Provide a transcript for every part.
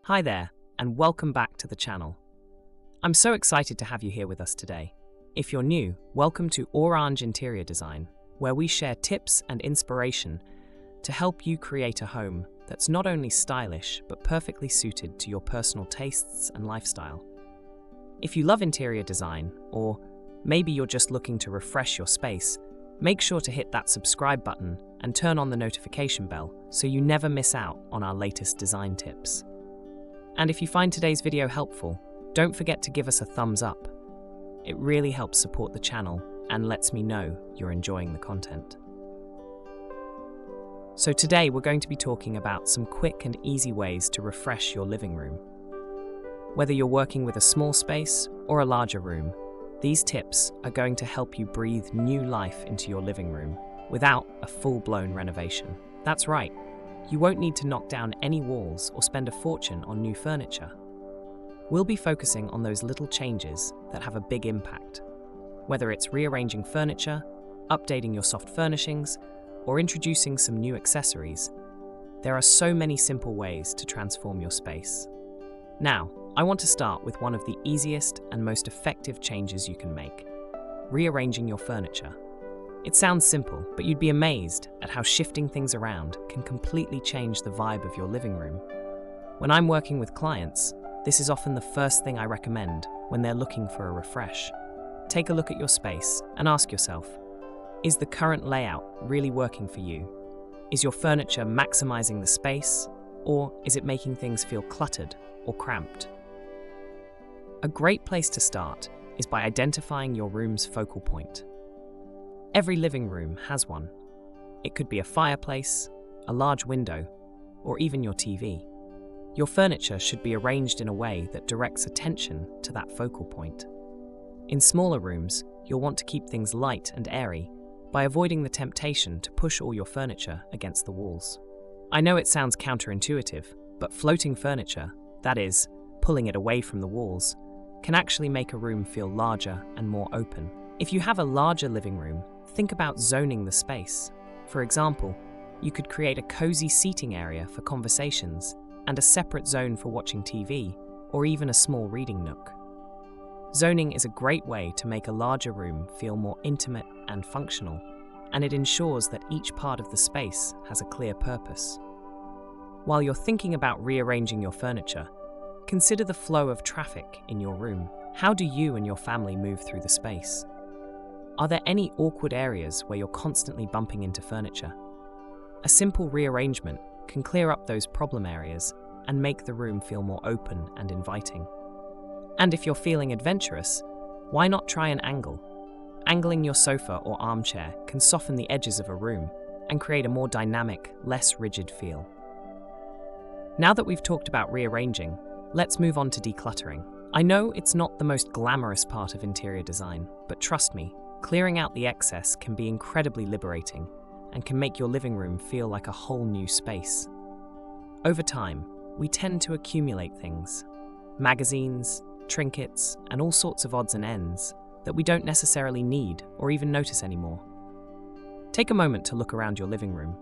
Hi there, and welcome back to the channel. I'm so excited to have you here with us today. If you're new, welcome to Oraanj Interior Design, where we share tips and inspiration to help you create a home that's not only stylish, but perfectly suited to your personal tastes and lifestyle. If you love interior design, or maybe you're just looking to refresh your space, make sure to hit that subscribe button and turn on the notification bell so you never miss out on our latest design tips. And if you find today's video helpful, don't forget to give us a thumbs up. It really helps support the channel and lets me know you're enjoying the content. So today we're going to be talking about some quick and easy ways to refresh your living room. Whether you're working with a small space or a larger room, these tips are going to help you breathe new life into your living room without a full-blown renovation. That's right. You won't need to knock down any walls or spend a fortune on new furniture. We'll be focusing on those little changes that have a big impact. Whether it's rearranging furniture, updating your soft furnishings, or introducing some new accessories, there are so many simple ways to transform your space. Now, I want to start with one of the easiest and most effective changes you can make: rearranging your furniture. It sounds simple, but you'd be amazed at how shifting things around can completely change the vibe of your living room. When I'm working with clients, this is often the first thing I recommend when they're looking for a refresh. Take a look at your space and ask yourself, is the current layout really working for you? Is your furniture maximizing the space, or is it making things feel cluttered or cramped? A great place to start is by identifying your room's focal point. Every living room has one. It could be a fireplace, a large window, or even your TV. Your furniture should be arranged in a way that directs attention to that focal point. In smaller rooms, you'll want to keep things light and airy by avoiding the temptation to push all your furniture against the walls. I know it sounds counterintuitive, but floating furniture, that is, pulling it away from the walls, can actually make a room feel larger and more open. If you have a larger living room, think about zoning the space. For example, you could create a cozy seating area for conversations and a separate zone for watching TV, or even a small reading nook. Zoning is a great way to make a larger room feel more intimate and functional, and it ensures that each part of the space has a clear purpose. While you're thinking about rearranging your furniture, consider the flow of traffic in your room. How do you and your family move through the space? Are there any awkward areas where you're constantly bumping into furniture? A simple rearrangement can clear up those problem areas and make the room feel more open and inviting. And if you're feeling adventurous, why not try an angle? Angling your sofa or armchair can soften the edges of a room and create a more dynamic, less rigid feel. Now that we've talked about rearranging, let's move on to decluttering. I know it's not the most glamorous part of interior design, but trust me, clearing out the excess can be incredibly liberating and can make your living room feel like a whole new space. Over time, we tend to accumulate things: magazines, trinkets, and all sorts of odds and ends that we don't necessarily need or even notice anymore. Take a moment to look around your living room.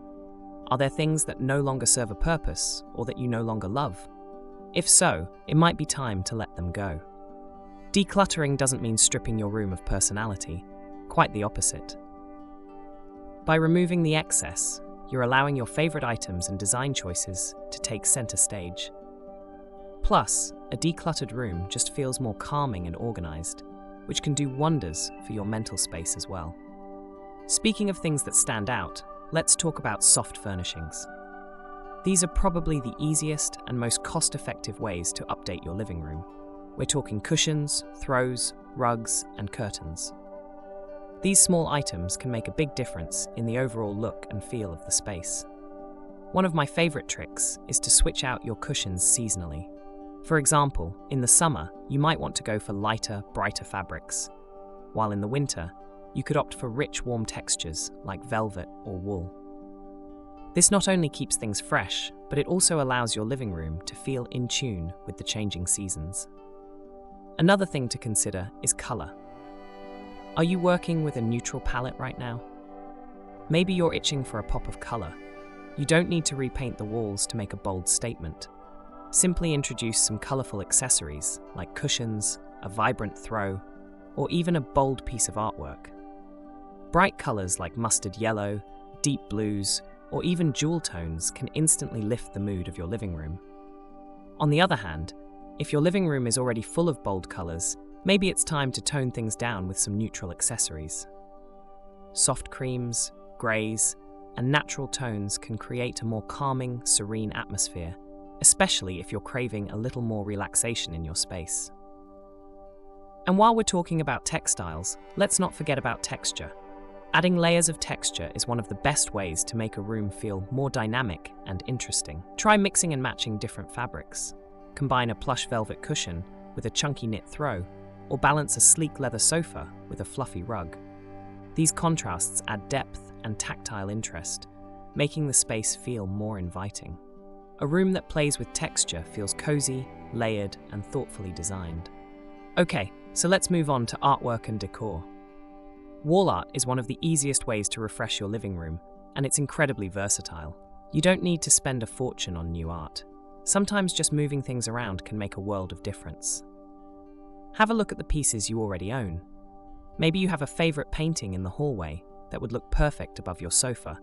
Are there things that no longer serve a purpose or that you no longer love? If so, it might be time to let them go. Decluttering doesn't mean stripping your room of personality. Quite the opposite. By removing the excess, you're allowing your favorite items and design choices to take center stage. Plus, a decluttered room just feels more calming and organized, which can do wonders for your mental space as well. Speaking of things that stand out, let's talk about soft furnishings. These are probably the easiest and most cost-effective ways to update your living room. We're talking cushions, throws, rugs, and curtains. These small items can make a big difference in the overall look and feel of the space. One of my favorite tricks is to switch out your cushions seasonally. For example, in the summer, you might want to go for lighter, brighter fabrics, while in the winter, you could opt for rich, warm textures like velvet or wool. This not only keeps things fresh, but it also allows your living room to feel in tune with the changing seasons. Another thing to consider is color. Are you working with a neutral palette right now? Maybe you're itching for a pop of color. You don't need to repaint the walls to make a bold statement. Simply introduce some colourful accessories like cushions, a vibrant throw, or even a bold piece of artwork. Bright colours like mustard yellow, deep blues, or even jewel tones can instantly lift the mood of your living room. On the other hand, if your living room is already full of bold colours, maybe it's time to tone things down with some neutral accessories. Soft creams, greys, and natural tones can create a more calming, serene atmosphere, especially if you're craving a little more relaxation in your space. And while we're talking about textiles, let's not forget about texture. Adding layers of texture is one of the best ways to make a room feel more dynamic and interesting. Try mixing and matching different fabrics. Combine a plush velvet cushion with a chunky knit throw, or balance a sleek leather sofa with a fluffy rug. These contrasts add depth and tactile interest, making the space feel more inviting. A room that plays with texture feels cozy, layered, and thoughtfully designed. Okay, so let's move on to artwork and decor. Wall art is one of the easiest ways to refresh your living room, and it's incredibly versatile. You don't need to spend a fortune on new art. Sometimes just moving things around can make a world of difference. Have a look at the pieces you already own. Maybe you have a favorite painting in the hallway that would look perfect above your sofa,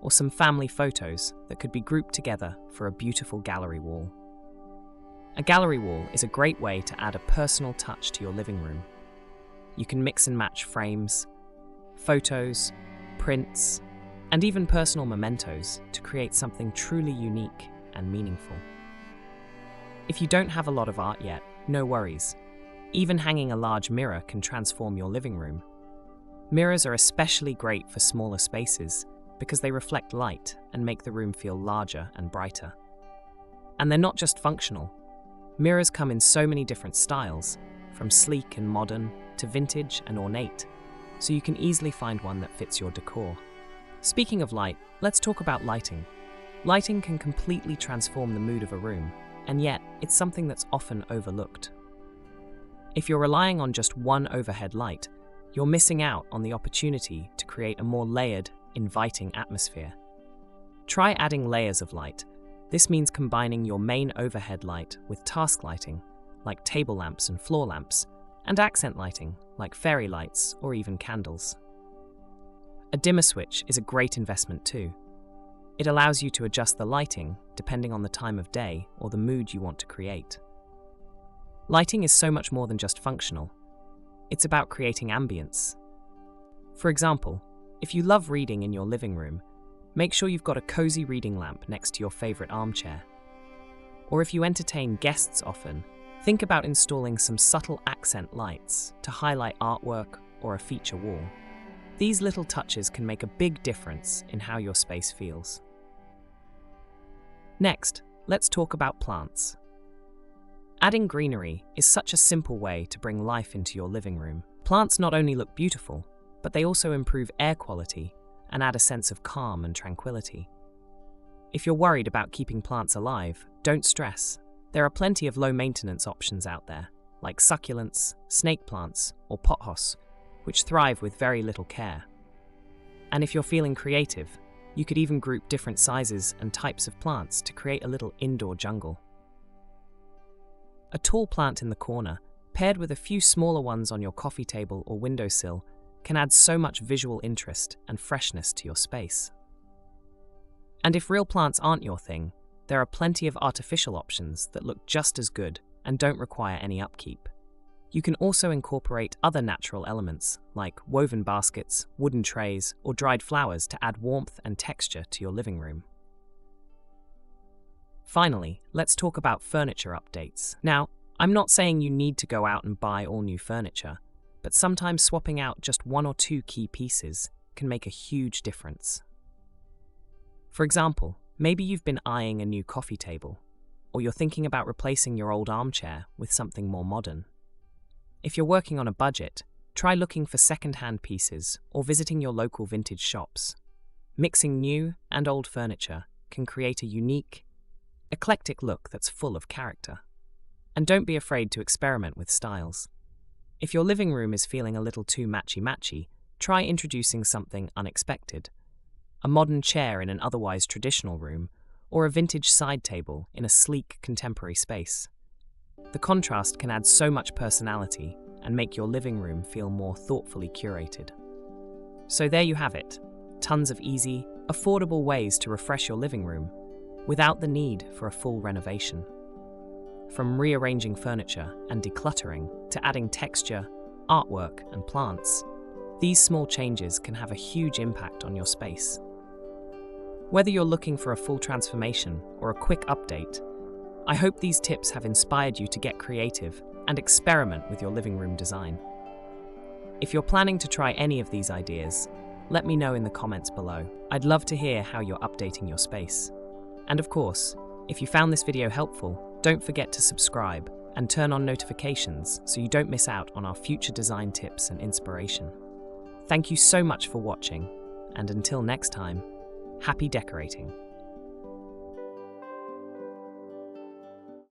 or some family photos that could be grouped together for a beautiful gallery wall. A gallery wall is a great way to add a personal touch to your living room. You can mix and match frames, photos, prints, and even personal mementos to create something truly unique and meaningful. If you don't have a lot of art yet, no worries. Even hanging a large mirror can transform your living room. Mirrors are especially great for smaller spaces because they reflect light and make the room feel larger and brighter. And they're not just functional. Mirrors come in so many different styles, from sleek and modern to vintage and ornate, so you can easily find one that fits your decor. Speaking of light, let's talk about lighting. Lighting can completely transform the mood of a room, and yet it's something that's often overlooked. If you're relying on just one overhead light, you're missing out on the opportunity to create a more layered, inviting atmosphere. Try adding layers of light. This means combining your main overhead light with task lighting, like table lamps and floor lamps, and accent lighting, like fairy lights or even candles. A dimmer switch is a great investment too. It allows you to adjust the lighting depending on the time of day or the mood you want to create. Lighting is so much more than just functional. It's about creating ambience. For example, if you love reading in your living room, make sure you've got a cozy reading lamp next to your favorite armchair. Or if you entertain guests often, think about installing some subtle accent lights to highlight artwork or a feature wall. These little touches can make a big difference in how your space feels. Next, let's talk about plants. Adding greenery is such a simple way to bring life into your living room. Plants not only look beautiful, but they also improve air quality and add a sense of calm and tranquility. If you're worried about keeping plants alive, don't stress. There are plenty of low-maintenance options out there, like succulents, snake plants, or pothos, which thrive with very little care. And if you're feeling creative, you could even group different sizes and types of plants to create a little indoor jungle. A tall plant in the corner, paired with a few smaller ones on your coffee table or windowsill, can add so much visual interest and freshness to your space. And if real plants aren't your thing, there are plenty of artificial options that look just as good and don't require any upkeep. You can also incorporate other natural elements like woven baskets, wooden trays, or dried flowers to add warmth and texture to your living room. Finally, let's talk about furniture updates. Now, I'm not saying you need to go out and buy all new furniture, but sometimes swapping out just one or two key pieces can make a huge difference. For example, maybe you've been eyeing a new coffee table, or you're thinking about replacing your old armchair with something more modern. If you're working on a budget, try looking for second-hand pieces or visiting your local vintage shops. Mixing new and old furniture can create a unique, eclectic look that's full of character. And don't be afraid to experiment with styles. If your living room is feeling a little too matchy-matchy, try introducing something unexpected. A modern chair in an otherwise traditional room, or a vintage side table in a sleek contemporary space. The contrast can add so much personality and make your living room feel more thoughtfully curated. So there you have it, tons of easy, affordable ways to refresh your living room without the need for a full renovation. From rearranging furniture and decluttering to adding texture, artwork, and plants, these small changes can have a huge impact on your space. Whether you're looking for a full transformation or a quick update, I hope these tips have inspired you to get creative and experiment with your living room design. If you're planning to try any of these ideas, let me know in the comments below. I'd love to hear how you're updating your space. And of course, if you found this video helpful, don't forget to subscribe and turn on notifications so you don't miss out on our future design tips and inspiration. Thank you so much for watching, and until next time, happy decorating.